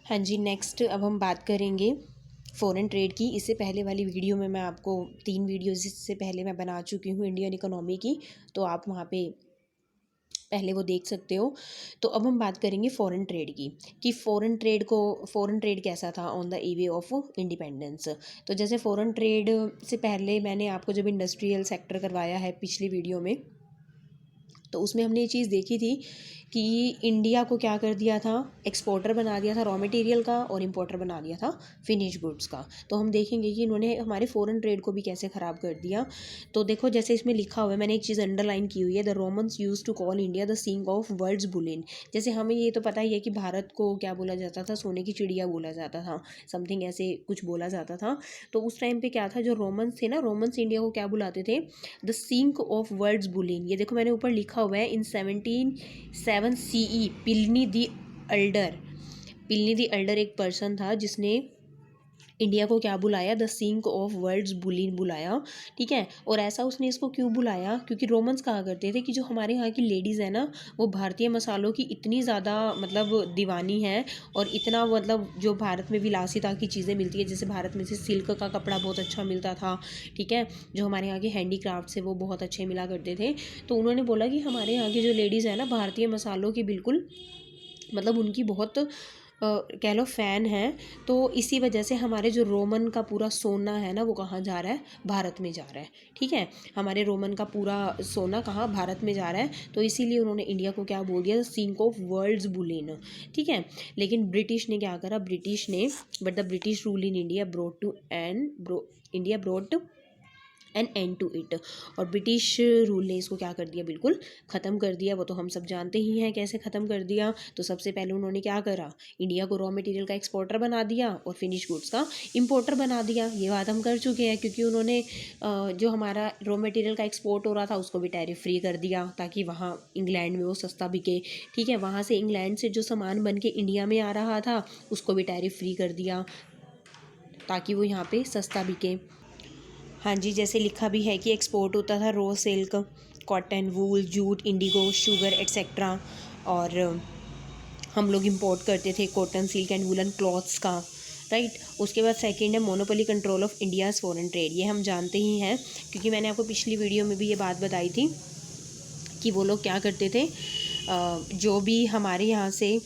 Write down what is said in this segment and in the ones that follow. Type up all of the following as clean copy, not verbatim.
हाँ जी, नेक्स्ट अब हम बात करेंगे फ़ॉरेन ट्रेड की। इससे पहले वाली वीडियो में मैं आपको 3 वीडियोज़ इससे पहले मैं बना चुकी हूँ इंडियन इकोनॉमी की, तो आप वहाँ पे पहले वो देख सकते हो। तो अब हम बात करेंगे फ़ॉरेन ट्रेड की, कि फ़ॉरेन ट्रेड कैसा था on the e-way of independence. तो जैसे फ़ॉरेन ट्रेड से पहले मैंने आपको जब इंडस्ट्रियल सेक्टर करवाया है पिछली वीडियो में, तो उसमें हमने ये चीज़ देखी थी कि इंडिया को क्या कर दिया था, एक्सपोर्टर बना दिया था रॉ मटेरियल का और इंपोर्टर बना दिया था फिनिश गुड्स का। तो हम देखेंगे कि इन्होंने हमारे फ़ॉरेन ट्रेड को भी कैसे ख़राब कर दिया। तो देखो जैसे इसमें लिखा हुआ है, मैंने एक चीज़ अंडरलाइन की हुई है, the Romans used to call India the sink of world's bullion. जैसे हमें ये तो पता ही है कि भारत को क्या बोला जाता था, सोने की चिड़िया बोला जाता था, समथिंग ऐसे कुछ बोला जाता था। तो उस टाइम पे क्या था, जो रोमन्स थे ना, रोमन्स इंडिया को क्या बुलाते थे, the sink of world's bullion. ये देखो मैंने ऊपर लिखा हुआ है, in 1707 CE Pliny the elder एक पर्सन था जिसने इंडिया को क्या बुलाया, the sink of world's bullion बुलाया। ठीक है, और ऐसा उसने इसको क्यों बुलाया, क्योंकि रोमन्स कहा करते थे कि जो हमारे यहाँ की लेडीज़ है ना, वो भारतीय मसालों की इतनी ज़्यादा मतलब दीवानी है, और इतना मतलब जो भारत में विलासिता की चीज़ें मिलती है, जैसे भारत में से सिल्क का कपड़ा बहुत अच्छा मिलता था। ठीक है, जो हमारे यहाँ के हैंडीक्राफ्ट से वो बहुत अच्छे मिला करते थे। तो उन्होंने बोला कि हमारे यहाँ की जो लेडीज़ है ना, भारतीय मसालों की बिल्कुल मतलब उनकी बहुत कह लो फ़ैन है। तो इसी वजह से हमारे जो रोमन का पूरा सोना है ना, वो कहाँ जा रहा है, भारत में जा रहा है। ठीक है, हमारे रोमन का पूरा सोना कहाँ, भारत में जा रहा है। तो इसीलिए उन्होंने इंडिया को क्या बोल दिया, सिंक ऑफ वर्ल्ड्स बुलियन। ठीक है, लेकिन ब्रिटिश ने क्या करा, but the British rule in India brought an end to it. और ब्रिटिश रूल ने इसको क्या कर दिया, बिल्कुल ख़त्म कर दिया। वो तो हम सब जानते ही हैं कैसे ख़त्म कर दिया। तो सबसे पहले उन्होंने क्या करा, इंडिया को रॉ मटेरियल का एक्सपोर्टर बना दिया और फिनिश गुड्स का इंपोर्टर बना दिया। ये बात हम कर चुके हैं, क्योंकि उन्होंने जो हमारा रॉ मटेरियल का एक्सपोर्ट हो रहा था उसको भी टैरिफ फ्री कर दिया, ताकि वहाँ इंग्लैंड में वो सस्ता बिके। ठीक है, वहाँ से इंग्लैंड से जो सामान बन के इंडिया में आ रहा था उसको भी टैरिफ फ्री कर दिया, ताकि वो यहाँ पे सस्ता बिके। हाँ जी, जैसे लिखा भी है कि एक्सपोर्ट होता था रॉ सिल्क, कॉटन, वूल, जूट, इंडिगो, शुगर एट्सेट्रा। और हम लोग इंपोर्ट करते थे cotton, silk and woollen clothes का। राइट, उसके बाद सेकंड है monopoly control of India's foreign trade. ये हम जानते ही हैं, क्योंकि मैंने आपको पिछली वीडियो में भी ये बात बताई थी कि वो लोग क्या करते थे, जो भी हमारे यहाँ से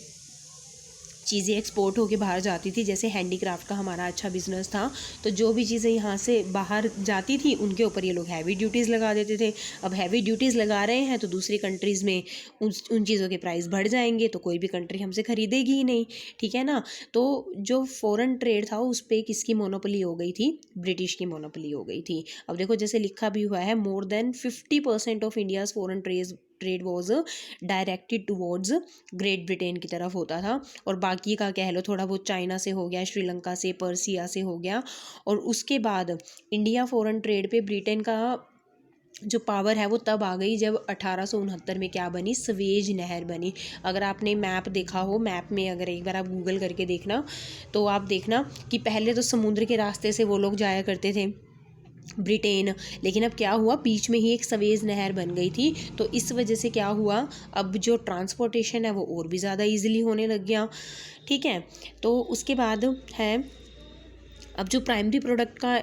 चीज़ें एक्सपोर्ट होके बाहर जाती थी, जैसे हैंडीक्राफ्ट का हमारा अच्छा बिजनेस था, तो जो भी चीज़ें यहाँ से बाहर जाती थी उनके ऊपर ये लोग हैवी ड्यूटीज़ लगा देते थे। अब हैवी ड्यूटीज़ लगा रहे हैं तो दूसरी कंट्रीज़ में उन चीज़ों के प्राइस बढ़ जाएंगे, तो कोई भी कंट्री हमसे खरीदेगी ही नहीं। ठीक है ना, तो जो फॉरेन ट्रेड था उस पर किसकी मोनोपोली हो गई थी, ब्रिटिश की मोनोपोली हो गई थी। अब देखो जैसे लिखा भी हुआ है, more than 50% of India's foreign trade was directed towards great Britain की तरफ होता था, और बाकी का कह लो थोड़ा बहुत चाइना से हो गया, श्रीलंका से, पर्सिया से हो गया। और उसके बाद इंडिया फॉरेन ट्रेड पे ब्रिटेन का जो पावर है वो तब आ गई जब 1869 में क्या बनी, स्वेज नहर बनी। अगर आपने मैप देखा हो, मैप में अगर एक बार आप गूगल करके देखना, तो आप देखना कि पहले तो समुद्र के रास्ते से वो लोग जाया करते थे ब्रिटेन, लेकिन अब क्या हुआ, बीच में ही एक सवेज नहर बन गई थी। तो इस वजह से क्या हुआ, अब जो ट्रांसपोर्टेशन है वो और भी ज़्यादा इजीली होने लग गया। ठीक है, तो उसके बाद है, अब जो प्राइमरी प्रोडक्ट का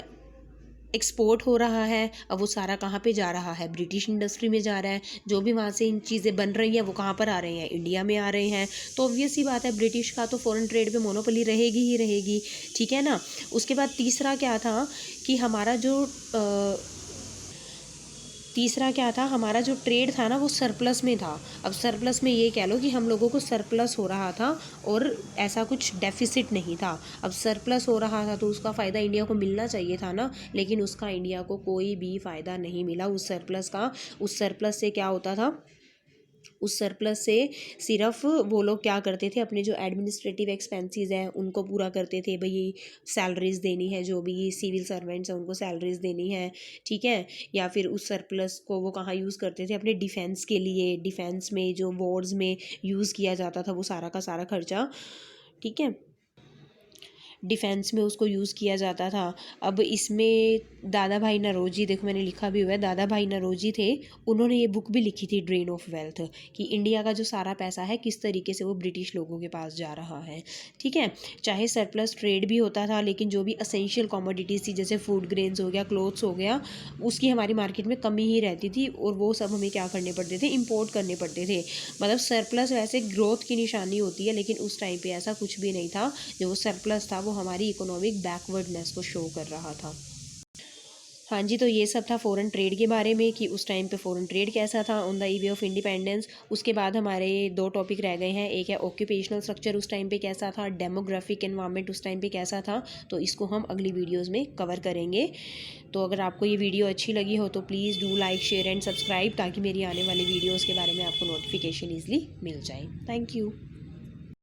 एक्सपोर्ट हो रहा है, अब वो सारा कहाँ पे जा रहा है, ब्रिटिश इंडस्ट्री में जा रहा है। जो भी वहाँ से इन चीज़ें बन रही हैं वो कहाँ पर आ रही हैं, इंडिया में आ रहे हैं। तो ऑब्वियस सी बात है, ब्रिटिश का तो फॉरेन ट्रेड पे मोनोपोली रहेगी ही रहेगी। ठीक है ना, उसके बाद तीसरा क्या था कि हमारा जो ट्रेड था ना, वो सरप्लस में था। अब सरप्लस में ये कह लो कि हम लोगों को सरप्लस हो रहा था और ऐसा कुछ डेफिसिट नहीं था। अब सरप्लस हो रहा था तो उसका फ़ायदा इंडिया को मिलना चाहिए था ना, लेकिन उसका इंडिया को कोई भी फ़ायदा नहीं मिला उस सरप्लस का। उस सरप्लस से क्या होता था, उस सरप्लस से सिर्फ वो लोग क्या करते थे, अपने जो एडमिनिस्ट्रेटिव एक्सपेंसेस हैं उनको पूरा करते थे। भाई सैलरीज़ देनी है, जो भी सिविल सर्वेंट्स हैं उनको सैलरीज़ देनी है। ठीक है, या फिर उस सरप्लस को वो कहाँ यूज़ करते थे, अपने डिफेंस के लिए, डिफेंस में जो वॉर्स में यूज़ किया जाता था वो सारा का सारा खर्चा। ठीक है, डिफेंस में उसको यूज़ किया जाता था। अब इसमें दादा भाई नौरोजी, देखो मैंने लिखा भी हुआ है, दादा भाई नौरोजी थे, उन्होंने ये बुक भी लिखी थी ड्रेन ऑफ वेल्थ, कि इंडिया का जो सारा पैसा है किस तरीके से वो ब्रिटिश लोगों के पास जा रहा है। ठीक है, चाहे सरप्लस ट्रेड भी होता था, लेकिन जो भी असेंशियल कमोडिटीज़ थी जैसे फूड ग्रेन्स हो गया, क्लोथ्स हो गया, उसकी हमारी मार्केट में कमी ही रहती थी, और वो सब हमें क्या करने पड़ते थे, इंपोर्ट करने पड़ते थे। मतलब सरप्लस वैसे ग्रोथ की निशानी होती है, लेकिन उस टाइम पे ऐसा कुछ भी नहीं था। जो वो सरप्लस था वो हमारी इकोनॉमिक बैकवर्डनेस को शो कर रहा था। हाँ जी, तो ये सब था फ़ॉरेन ट्रेड के बारे में, कि उस टाइम पे फ़ॉरेन ट्रेड कैसा था on the e-way of independence. उसके बाद हमारे 2 टॉपिक रह गए हैं, एक है ऑक्यूपेशनल स्ट्रक्चर उस टाइम पे कैसा था, डेमोग्राफिक एनवायरनमेंट उस टाइम पे कैसा था। तो इसको हम अगली वीडियोज़ में कवर करेंगे। तो अगर आपको ये वीडियो अच्छी लगी हो तो please do like, share and subscribe, ताकि मेरी आने वाली वीडियोज़ के बारे में आपको नोटिफिकेशन ईजिली मिल जाए। Thank you.